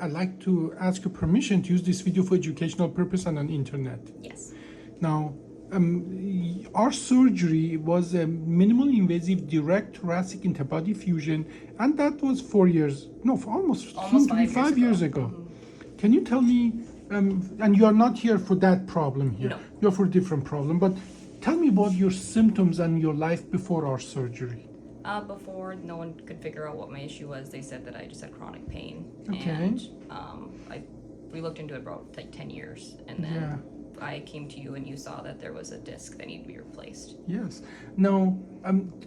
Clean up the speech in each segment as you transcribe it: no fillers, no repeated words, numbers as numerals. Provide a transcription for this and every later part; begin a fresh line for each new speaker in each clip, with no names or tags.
I'd like to ask you permission to use this video for educational purpose and on internet.
Yes.
Now, our surgery was a minimally invasive direct thoracic interbody fusion, and that was 4 years, no, for almost 5 years ago.
Mm-hmm.
Can you tell me, and you are not here for that problem here,
No.
you're for a different problem, but tell me about your symptoms and your life before our surgery.
Before, no one could figure out what my issue was. They said that I just had chronic pain.
Okay.
And we looked into it for about like 10 years, and then I came to you and you saw that there was a disc that needed to be replaced.
Yes. Now,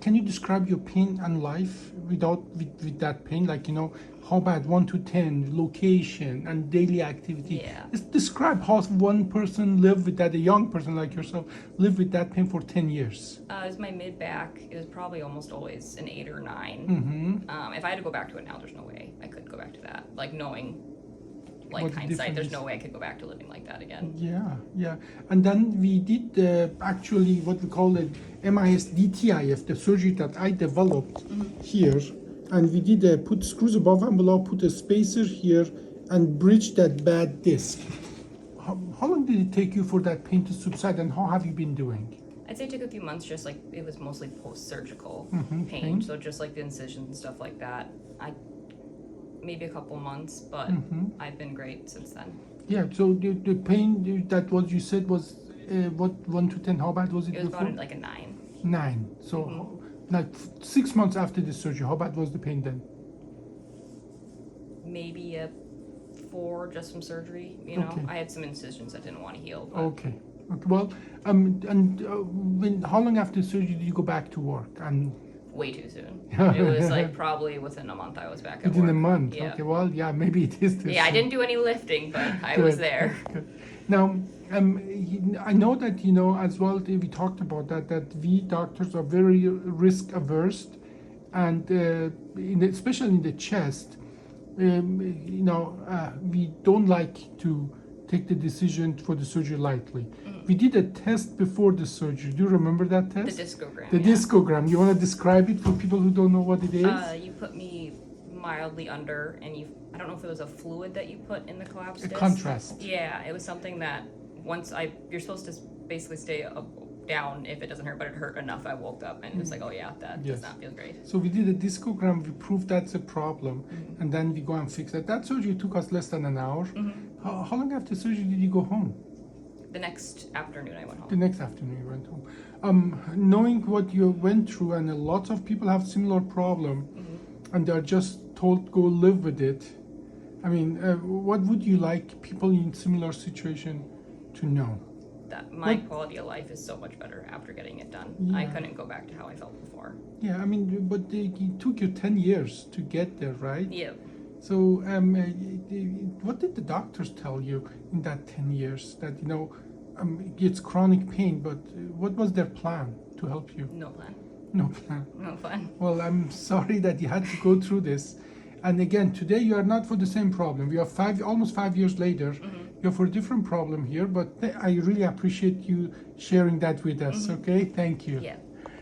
can you describe your pain and life with that pain? Like, you know, how bad, 1 to 10, location and daily activity.
Yeah.
Just describe how one person lived with that, a young person like yourself, lived with that pain for 10 years.
It was my mid-back. It was probably almost always an 8 or 9.
Mm-hmm.
If I had to go back to it now, there's no way I could go back to that. Like, knowing, like,
What the
hindsight, there's
difference
no way I could go back to living like that again.
Yeah. And then we did actually what we call the MIS DTIF, the surgery that I developed here. And we did put screws above and below, put a spacer here, and bridge that bad disc. How long did it take you for that pain to subside, and how have you been doing?
I'd say it took a few months, just like it was mostly post-surgical
pain.
pain. So just like the incisions and stuff like that. Maybe a couple months, but I've been great since then.
Yeah, so the pain that what you said was what 1 to 10, how bad was it
It was
before?
about like a 9.
9. So like 6 months after the surgery, how bad was the pain then?
Maybe a 4 just from surgery. You know,
Okay.
I had some incisions that didn't want to heal. But
Okay. Well, how long after surgery did you go back to work? And
way too soon. It was like probably within a month I was back at
within
work.
a month.
Yeah.
Okay. Well, yeah, maybe it is.
Yeah, I didn't do any lifting, but I was there.
Good. Now, I know that, you know, as well, we talked about that we doctors are very risk averse, and especially in the chest, you know, we don't like to take the decision for the surgery lightly. We did a test before the surgery. Do you remember that test?
The discogram.
The discogram. You want to describe it for people who don't know what it is?
You put me mildly under, and I don't know if it was a fluid that you put in the collapsed disc.
Contrast.
Yeah, it was something that you're supposed to basically stay down if it doesn't hurt, but it hurt enough. I woke up and it was like, oh yeah, that does not feel great.
So we did a discogram, we proved that's a problem, and then we go and fix it. That surgery took us less than an hour. How long after surgery did you go home?
The next afternoon I went home.
The next afternoon you went home. Knowing what you went through, and lots of people have similar problem, and they're just told go live with it. I mean, what would you like people in similar situation to know?
That my quality of life is so much better after getting it done. I couldn't go back to how I felt before.
Yeah, I mean, but it took you 10 years to get there, right?
Yeah.
So, what did the doctors tell you in that 10 years? That, you know, it's chronic pain, but what was their plan to help you?
No plan.
No plan.
No plan.
Well, I'm sorry that you had to go through this. And again, today you are not for the same problem. We are almost 5 years later. You're for a different problem here, but I really appreciate you sharing that with us. Okay, thank you.
Yeah.